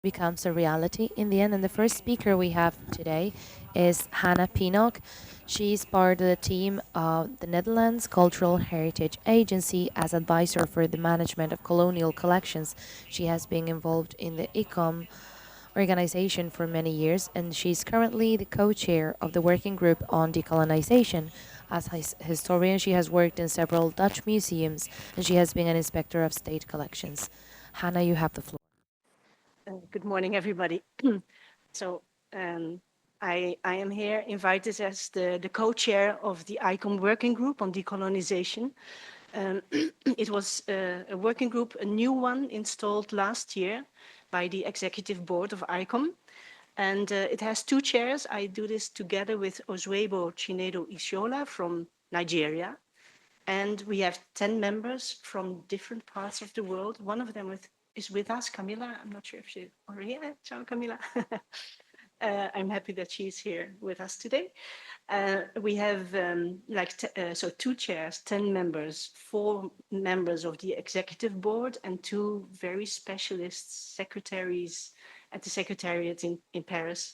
becomes a reality in the end. And the first speaker we have today is Hanna Pennock. She's part of the team of the Netherlands Cultural Heritage Agency as advisor for the management of colonial collections. She has been involved in the ICOM organization for many years, and she's currently the co-chair of the working group on decolonization. As a historian, she has worked in several Dutch museums, and she has been an inspector of state collections. Hanna, you have the floor. Good morning, everybody. So I am here invited as the co-chair of the ICOM working group on decolonization. It was a working group, a new one installed last year by the executive board of ICOM. And it has two chairs. I do this together with Oswebo Chinedu Ishola from Nigeria. And we have 10 members from different parts of the world. One of them is with us, Camilla. I'm not sure if she's already here. Ciao, Camilla. I'm happy that she's here with us today. We have so 2 chairs, 10 members, 4 members of the executive board, and 2 very specialist secretaries at the secretariat in Paris.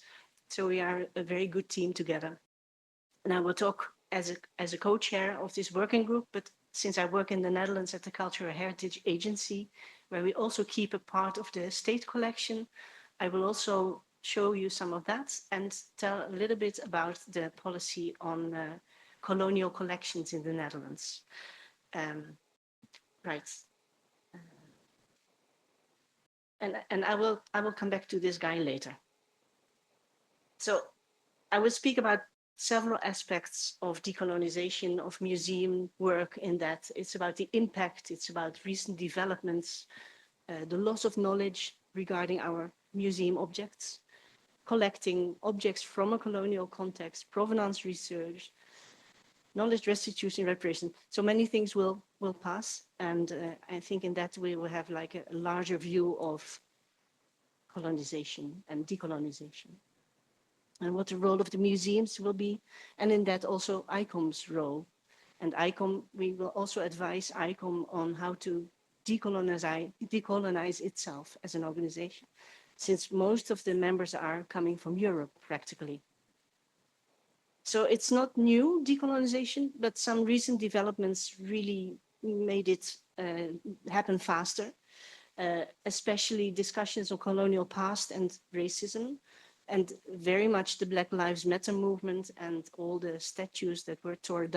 So we are a very good team together. And I will talk as a co-chair of this working group, but since I work in the Netherlands at the Cultural Heritage Agency, where we also keep a part of the state collection, I will also show you some of that and tell a little bit about the policy on colonial collections in the Netherlands. Right. And I will come back to this guy later. So I will speak about several aspects of decolonization, of museum work in that. It's about the impact, it's about recent developments, the loss of knowledge regarding our museum objects, collecting objects from a colonial context, provenance research, knowledge restitution, reparation. So many things will pass. And I think in that we will have like a larger view of colonization and decolonization, and what the role of the museums will be, and in that also ICOM's role. And ICOM, we will also advise ICOM on how to decolonize itself as an organization, since most of the members are coming from Europe, practically. So it's not new, decolonization, but some recent developments really made it happen faster, especially discussions on colonial past and racism, and very much the Black Lives Matter movement and all the statues that were torn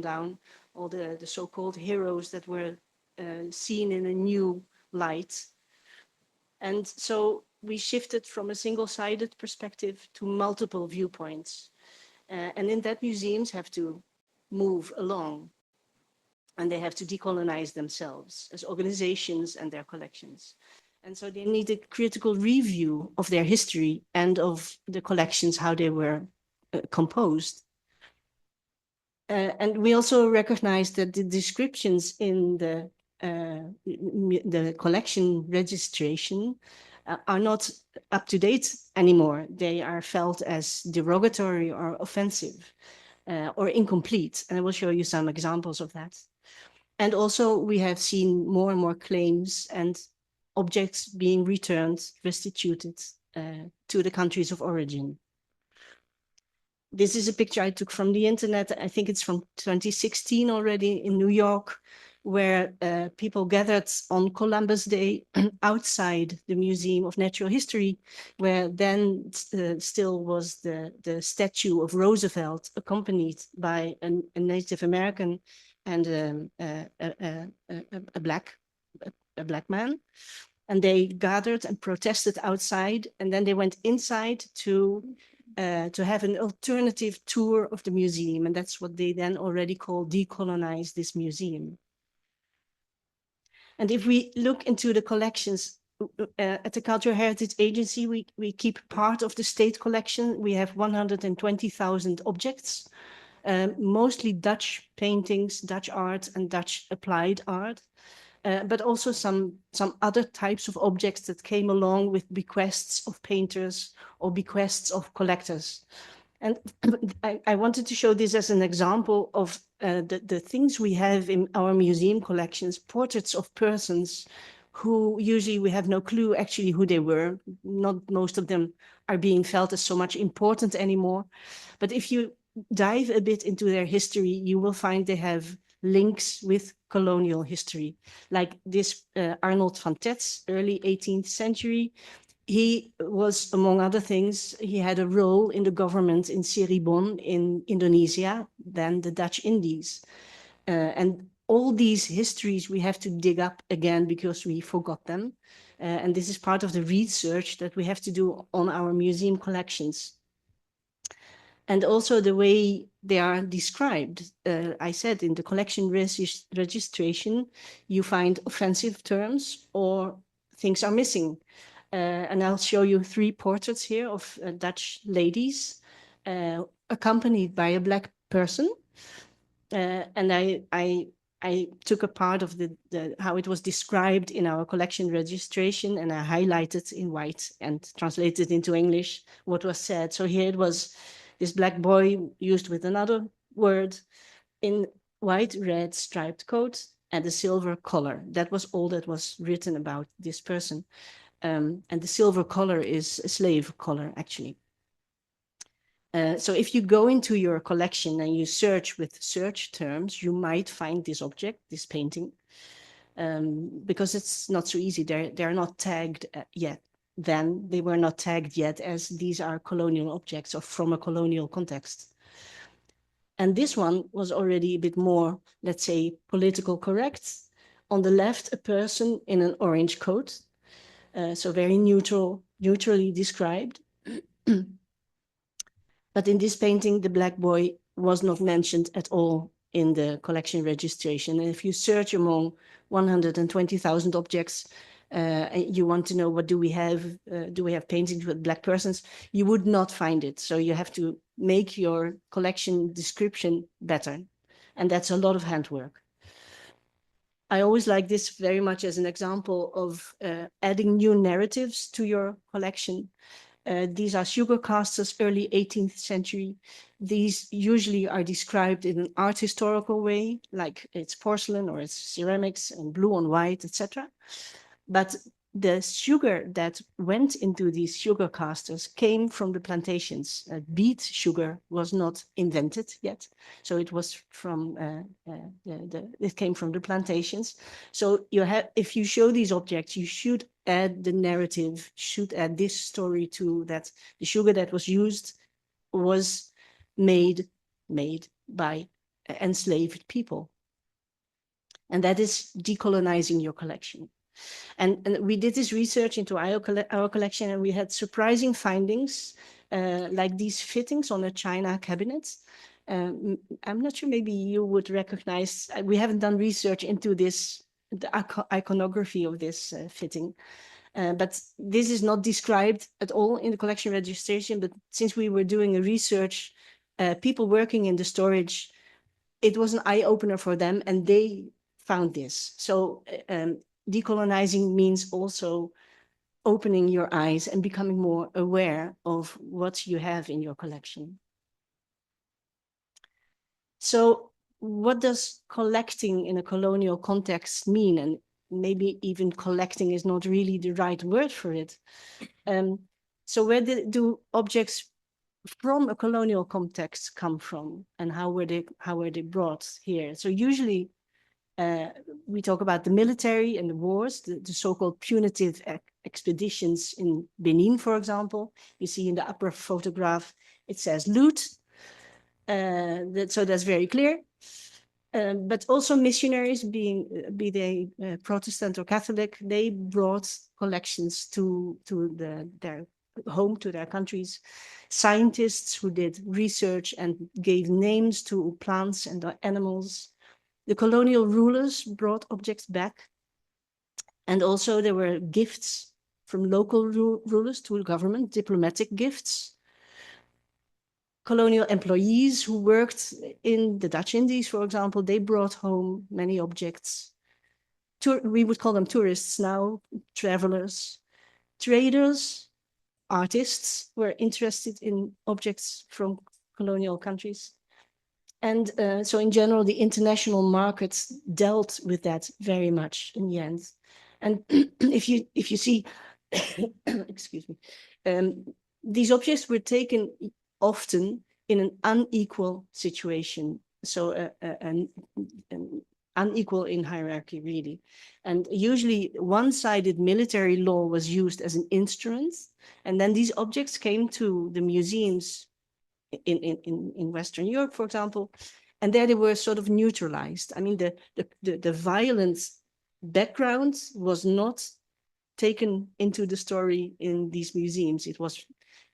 down, all the so-called heroes that were seen in a new light. And so we shifted from a single-sided perspective to multiple viewpoints. And in that, museums have to move along, and they have to decolonize themselves as organizations and their collections. And so they need a critical review of their history and of the collections, how they were composed. And we also recognize that the descriptions in the collection registration are not up to date anymore. They are felt as derogatory or offensive or incomplete. And I will show you some examples of that. And also we have seen more and more claims and objects being returned, restituted to the countries of origin. This is a picture I took from the internet. I think it's from 2016 already in New York, where people gathered on Columbus Day outside the Museum of Natural History, where then still was the statue of Roosevelt, accompanied by a Native American and a black man. And they gathered and protested outside, and then they went inside to have an alternative tour of the museum. And that's what they then already call decolonize this museum. And if we look into the collections at the Cultural Heritage Agency, we keep part of the state collection. We have 120,000 objects, mostly Dutch paintings, Dutch art, and Dutch applied art. But also some other types of objects that came along with bequests of painters or bequests of collectors. And I wanted to show this as an example of the things we have in our museum collections, portraits of persons who usually we have no clue actually who they were. Not most of them are being felt as so much important anymore. But if you dive a bit into their history, you will find they have links with colonial history. Like this Arnold van Tetz, early 18th century, he was, among other things, he had a role in the government in Cirebon in Indonesia, then the Dutch Indies. And all these histories we have to dig up again because we forgot them. And this is part of the research that we have to do on our museum collections. And also the way they are described. I said in the collection registration, you find offensive terms or things are missing. And I'll show you 3 portraits here of Dutch ladies accompanied by a Black person. And I took a part of the how it was described in our collection registration, and I highlighted in white and translated into English what was said. So here it was this Black boy used with another word in white, red striped coat and a silver collar. That was all that was written about this person. And the silver collar is a slave collar, actually. So if you go into your collection and you search with search terms, you might find this object, this painting, because it's not so easy. They're not tagged yet. Then they were not tagged yet as these are colonial objects or from a colonial context. And this one was already a bit more, let's say, political correct. On the left, a person in an orange coat, so very neutrally described. But in this painting, the Black boy was not mentioned at all in the collection registration. And if you search among 120,000 objects, you want to know what do we have paintings with Black persons, you would not find it. So you have to make your collection description better. And that's a lot of handwork. I always like this very much as an example of adding new narratives to your collection. These are sugar casters, early 18th century. These usually are described in an art historical way, like it's porcelain or it's ceramics and blue on white, etc. But the sugar that went into these sugar casters came from the plantations. Beet sugar was not invented yet, so it was from it came from the plantations. So you have, if you show these objects, you should add the narrative, should add this story to that. The sugar that was used was made by enslaved people, and that is decolonizing your collection. And we did this research into our collection, and we had surprising findings, like these fittings on a china cabinet. I'm not sure, maybe you would recognize, we haven't done research into this, the iconography of this fitting. But this is not described at all in the collection registration. But since we were doing a research, people working in the storage, it was an eye-opener for them, and they found this. So decolonizing means also opening your eyes and becoming more aware of what you have in your collection. So what does collecting in a colonial context mean? And maybe even collecting is not really the right word for it. So where do objects from a colonial context come from, and how were they brought here? So usually we talk about the military and the wars, the so-called punitive expeditions in Benin, for example. You see in the upper photograph, it says loot. So that's very clear. But also missionaries, be they Protestant or Catholic, they brought collections to their home, to their countries. Scientists who did research and gave names to plants and animals. The colonial rulers brought objects back. And also there were gifts from local rulers to the government, diplomatic gifts. Colonial employees who worked in the Dutch Indies, for example, they brought home many objects. We would call them tourists now, travelers. Traders, artists were interested in objects from colonial countries. And so in general, the international markets dealt with that very much in the end. And if you see, excuse me, these objects were taken often in an unequal situation. So an unequal in hierarchy, really. And usually one-sided military law was used as an instrument. And then these objects came to the museums in Western Europe, for example, and there they were sort of neutralized. I mean, the violence background was not taken into the story in these museums. It was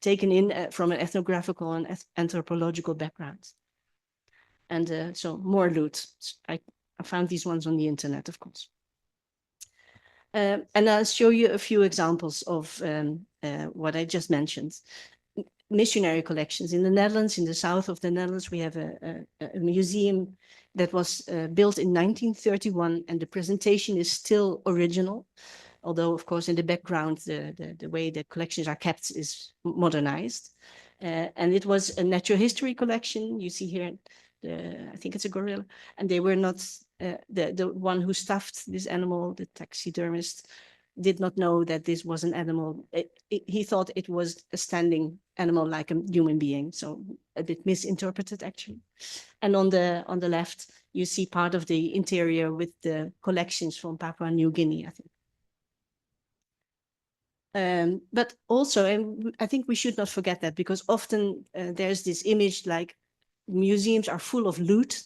taken in from an ethnographical and anthropological background. And so more loot. I found these ones on the internet, of course. And I'll show you a few examples of what I just mentioned. Missionary collections in the Netherlands, in the south of the Netherlands, we have a museum that was built in 1931, and the presentation is still original. Although, of course, in the background, the way the collections are kept is modernized. And it was a natural history collection. You see here, I think it's a gorilla. And they were not, the one who stuffed this animal, the taxidermist, did not know that this was an animal. He thought it was a standing animal like a human being. So a bit misinterpreted, actually. And on the left, you see part of the interior with the collections from Papua New Guinea, I think. But also, and I think we should not forget that, because often there's this image like museums are full of loot.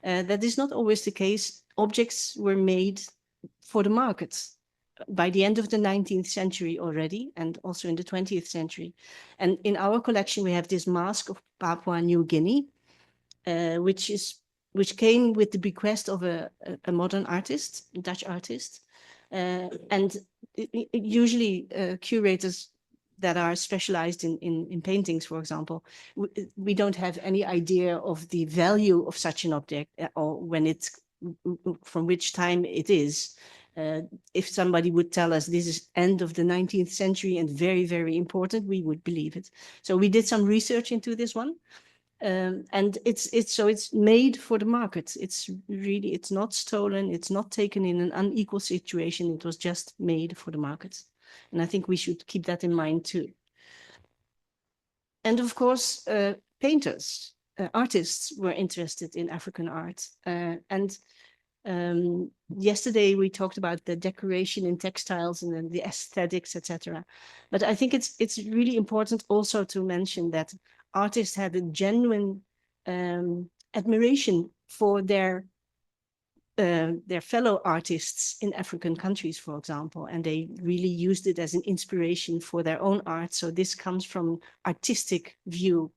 That is not always the case. Objects were made for the market by the end of the 19th century already, and also in the 20th century. And in our collection, we have this mask of Papua New Guinea, which came with the bequest of a modern artist, a Dutch artist. And usually curators that are specialized in paintings, for example, we don't have any idea of the value of such an object or when it's from which time it is. If somebody would tell us this is end of the 19th century and very, very important, we would believe it. So we did some research into this one. And it's made for the market. It's not stolen. It's not taken in an unequal situation. It was just made for the market. And I think we should keep that in mind too. And of course, painters, artists were interested in African art. Yesterday we talked about the decoration in textiles and then the aesthetics, etc. But I think it's really important also to mention that artists had a genuine admiration for their fellow artists in African countries, for example, and they really used it as an inspiration for their own art. So this comes from artistic view.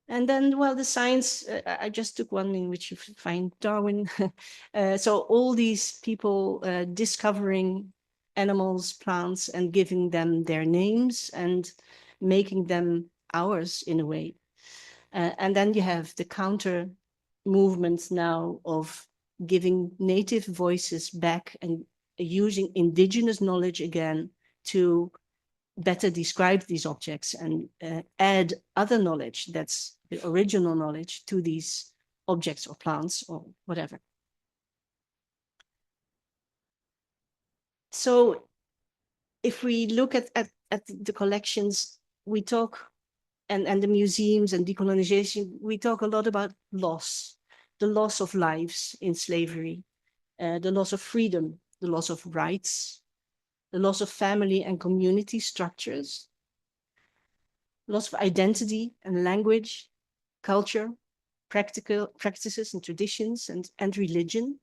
And then, well, the science, I just took one in which you find Darwin. So all these people discovering animals, plants, and giving them their names and making them ours in a way. And then you have the counter movements now of giving native voices back and using indigenous knowledge again to better describe these objects and add other knowledge that's the original knowledge to these objects or plants or whatever. So if we look at the collections, we talk, and the museums and decolonization, we talk a lot about loss, the loss of lives in slavery, the loss of freedom, the loss of rights, the loss of family and community structures, loss of identity and language, culture, practical practices and traditions, and religion.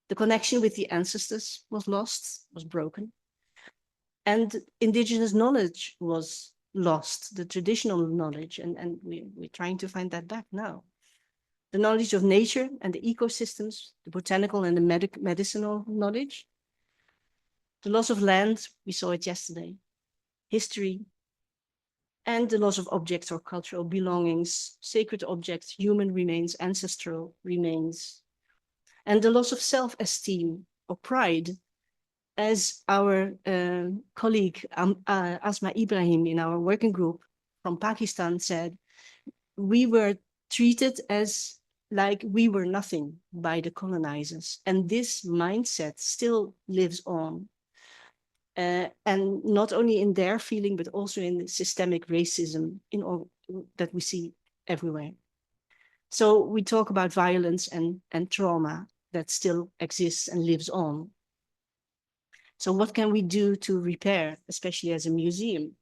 The connection with the ancestors was lost, was broken. And indigenous knowledge was lost, the traditional knowledge, and we're trying to find that back now. The knowledge of nature and the ecosystems, the botanical and the medicinal knowledge. The loss of land, we saw it yesterday. History, and the loss of objects or cultural belongings, sacred objects, human remains, ancestral remains, and the loss of self-esteem or pride, as our colleague Asma Ibrahim in our working group from Pakistan said, we were treated as like we were nothing by the colonizers. And this mindset still lives on. And not only in their feeling, but also in the systemic racism in all that we see everywhere. So we talk about violence and trauma that still exists and lives on. So what can we do to repair, especially as a museum?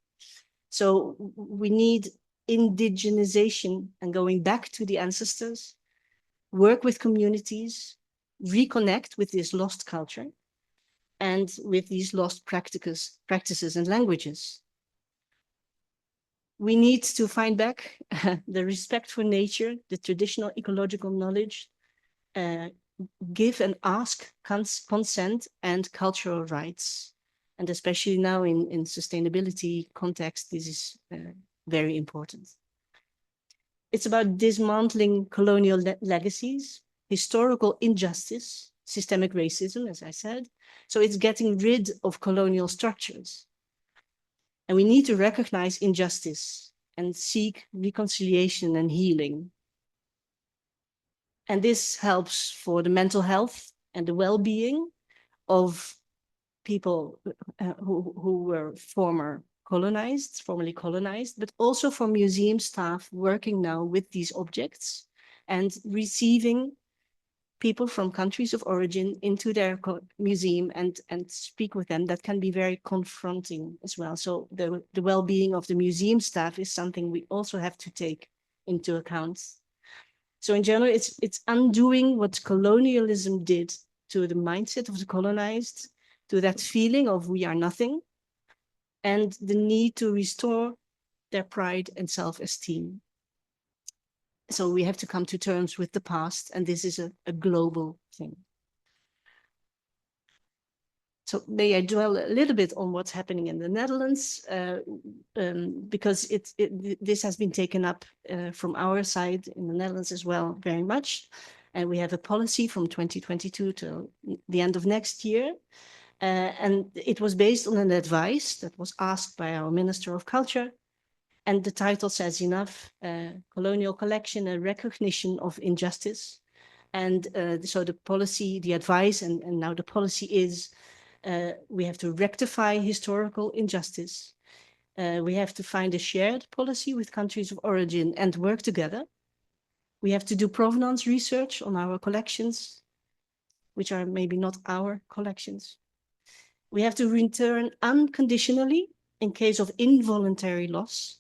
So we need indigenization and going back to the ancestors, work with communities, reconnect with this lost culture and with these lost practices and languages. We need to find back the respect for nature, the traditional ecological knowledge, uh, give and ask consent and cultural rights. And especially now in sustainability context, this is very important. It's about dismantling colonial legacies, historical injustice, systemic racism, as I said. So it's getting rid of colonial structures. And we need to recognize injustice and seek reconciliation and healing. And this helps for the mental health and the well-being of people who were formerly colonized, but also for museum staff working now with these objects and receiving people from countries of origin into their museum and speak with them. That can be very confronting as well. So the well-being of the museum staff is something we also have to take into account. So in general, it's undoing what colonialism did to the mindset of the colonized, to that feeling of we are nothing, and the need to restore their pride and self-esteem. So we have to come to terms with the past, and this is a global thing. So may I dwell a little bit on what's happening in the Netherlands, because this has been taken up from our side in the Netherlands as well, very much. And we have a policy from 2022 to the end of next year. And it was based on an advice that was asked by our Minister of Culture. And the title says enough, colonial collection, a recognition of injustice. And so the policy, the advice, and now the policy is, we have to rectify historical injustice. We have to find a shared policy with countries of origin and work together. We have to do provenance research on our collections, which are maybe not our collections. We have to return unconditionally in case of involuntary loss,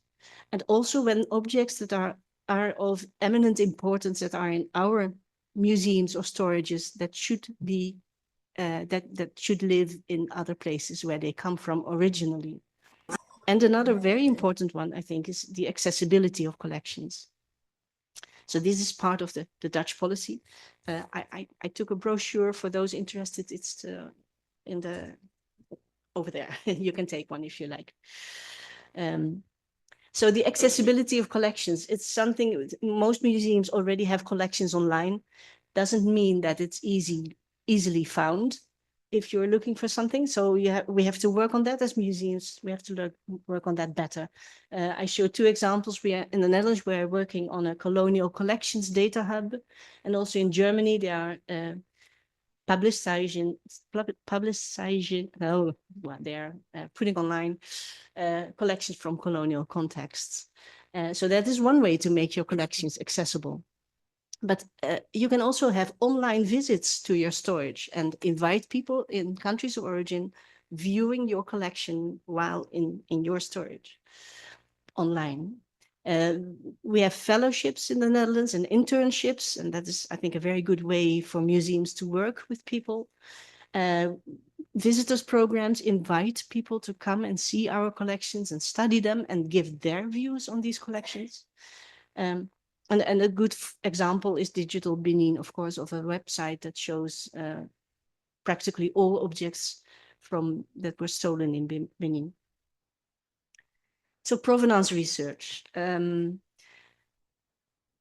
and also when objects that are of eminent importance that are in our museums or storages that should be that should live in other places where they come from originally. And another very important one, I think, is the accessibility of collections. So this is part of the Dutch policy. I took a brochure for those interested. It's in the over there. You can take one if you like. So the accessibility of collections, it's something most museums already have collections online. Doesn't mean that it's easily found if you're looking for something. So we have to work on that as museums. We have to work on that better. I showed two examples. We are in the Netherlands, we're working on a colonial collections data hub. And also in Germany, they are publicizing, no, well, they're putting online collections from colonial contexts. So that is one way to make your collections accessible. But you can also have online visits to your storage and invite people in countries of origin viewing your collection while in your storage online. We have fellowships in the Netherlands and internships, and that is, I think, a very good way for museums to work with people. Visitors programs invite people to come and see our collections and study them and give their views on these collections. And a good example is Digital Benin, of course, of a website that shows practically all objects that were stolen in Benin. So provenance research.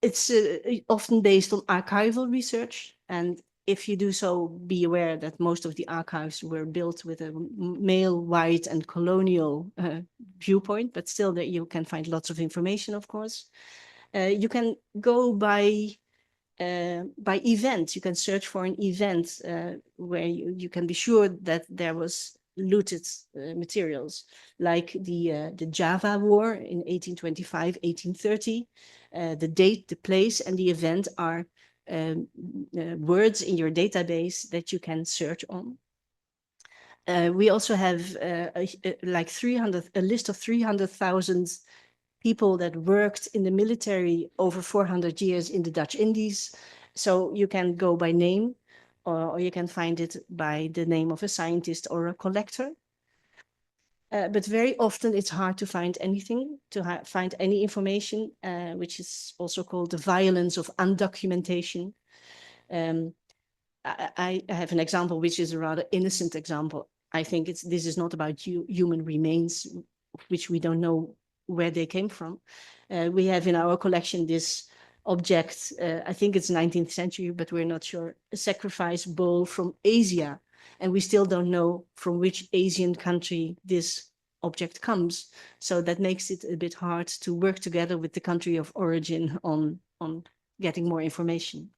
It's often based on archival research. And if you do so, be aware that most of the archives were built with a male, white, and colonial viewpoint, but still that you can find lots of information, of course. You can go by by event. You can search for an event where you can be sure that there was looted materials, like the Java War in 1825, 1830. The date, the place, and the event are words in your database that you can search on. We also have like 300, a list of 300,000 people that worked in the military over 400 years in the Dutch Indies. So you can go by name, or you can find it by the name of a scientist or a collector. But very often it's hard to find anything, to find any information, which is also called the violence of undocumentation. I have an example, which is a rather innocent example. I think this is not about human remains, which we don't know where they came from. We have in our collection this object, I think it's 19th century, but we're not sure, a sacrifice bowl from Asia. And we still don't know from which Asian country this object comes. So that makes it a bit hard to work together with the country of origin on getting more information.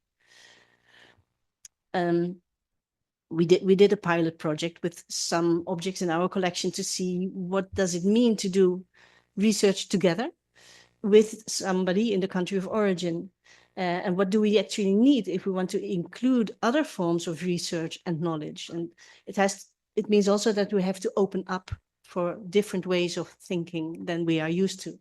We did a pilot project with some objects in our collection to see what does it mean to do research together with somebody in the country of origin. And what do we actually need if we want to include other forms of research and knowledge? And it means also that we have to open up for different ways of thinking than we are used to.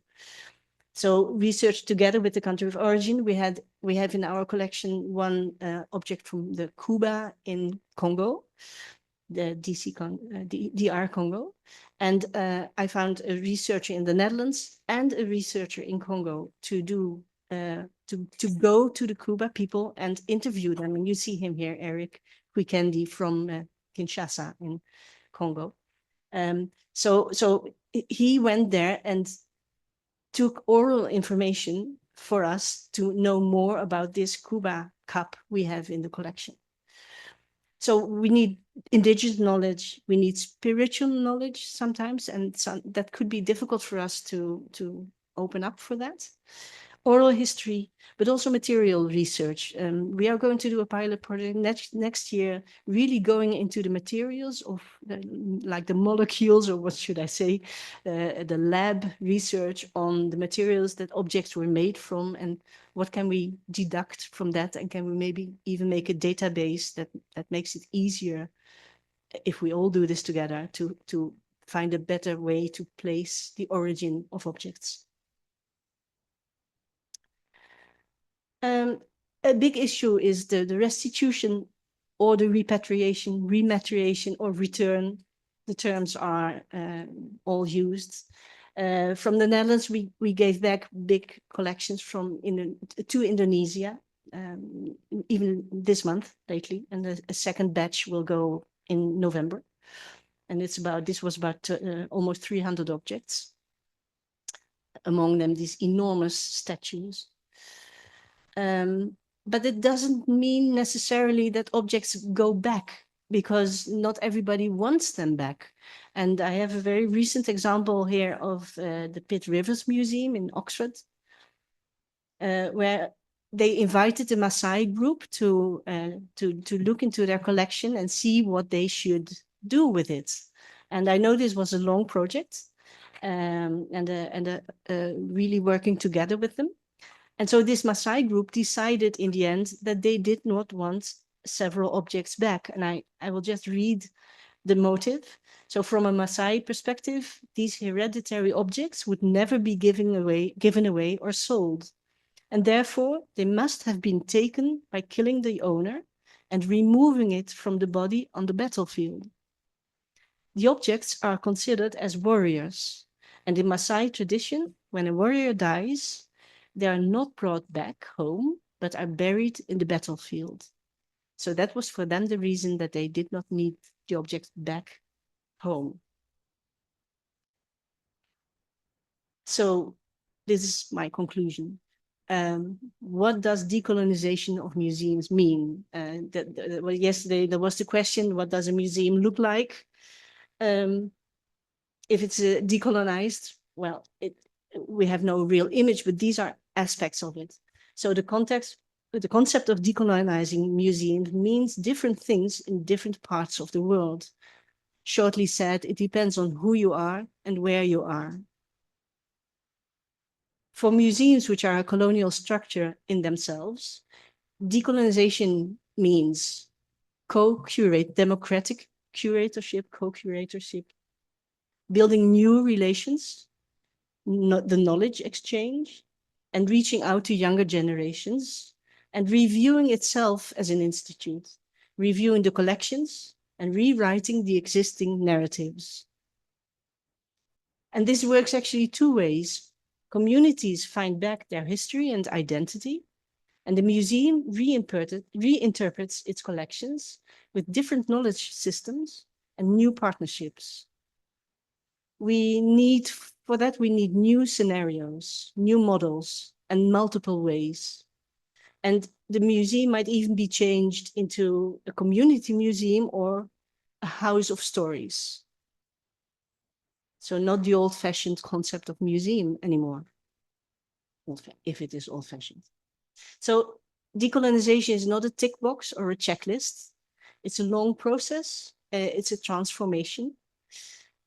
So research together with the country of origin, we have in our collection one object from the Cuba in Congo, the DR Congo. And I found a researcher in the Netherlands and a researcher in Congo to go to the Cuba people and interview them. And you see him here, Eric Huikendi from Kinshasa in Congo. So he went there and took oral information for us to know more about this Cuba cup we have in the collection. So we need indigenous knowledge, we need spiritual knowledge sometimes, and that could be difficult for us to open up for that. Oral history, but also material research. We are going to do a pilot project next year, really going into the materials of like the molecules, or what should I say, the lab research on the materials that objects were made from, and what can we deduct from that, and can we maybe even make a database that makes it easier, if we all do this together, to find a better way to place the origin of objects. A big issue is the restitution or the repatriation, rematriation or return. The terms are all used. From the Netherlands, we gave back big collections to Indonesia, even this month lately, and a second batch will go in November. And this was about almost 300 objects, among them these enormous statues. But it doesn't mean necessarily that objects go back, because not everybody wants them back. And I have a very recent example here of the Pitt Rivers Museum in Oxford, where they invited the Maasai group to look into their collection and see what they should do with it. And I know this was a long project, and really working together with them. And so this Maasai group decided in the end that they did not want several objects back. And I will just read the motive. So from a Maasai perspective, these hereditary objects would never be given away or sold. And therefore, they must have been taken by killing the owner and removing it from the body on the battlefield. The objects are considered as warriors. And in Maasai tradition, when a warrior dies, they are not brought back home, but are buried in the battlefield. So that was for them the reason that they did not need the objects back home. So this is my conclusion. What does decolonization of museums mean? Well, yesterday there was the question, what does a museum look like? If it's decolonized, well, we have no real image, but these are aspects of it. So the context the concept of decolonizing museums means different things in different parts of the world. Shortly said, it depends on who you are and where you are. For museums which are a colonial structure in themselves, decolonization means co-curate, democratic curatorship, co-curatorship, building new relations, the knowledge exchange, and reaching out to younger generations, and reviewing itself as an institute, reviewing the collections, and rewriting the existing narratives. And this works actually two ways. Communities find back their history and identity, and the museum reinterprets its collections with different knowledge systems and new partnerships. For that, we need new scenarios, new models, and multiple ways. And the museum might even be changed into a community museum or a house of stories. So not the old-fashioned concept of museum anymore, if it is old-fashioned. So decolonization is not a tick box or a checklist. It's a long process. It's a transformation.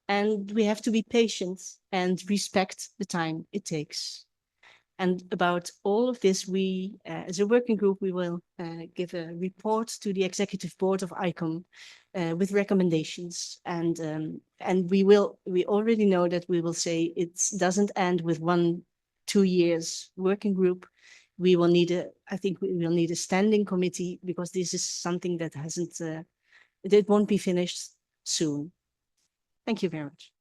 And we have to be patient and respect the time it takes. And about all of this, we, as a working group, we will give a report to the executive board of ICOM with recommendations. And we already know that we will say it doesn't end with 1-2 years working group. I think we will need a standing committee, because this is something that it won't be finished soon. Thank you very much.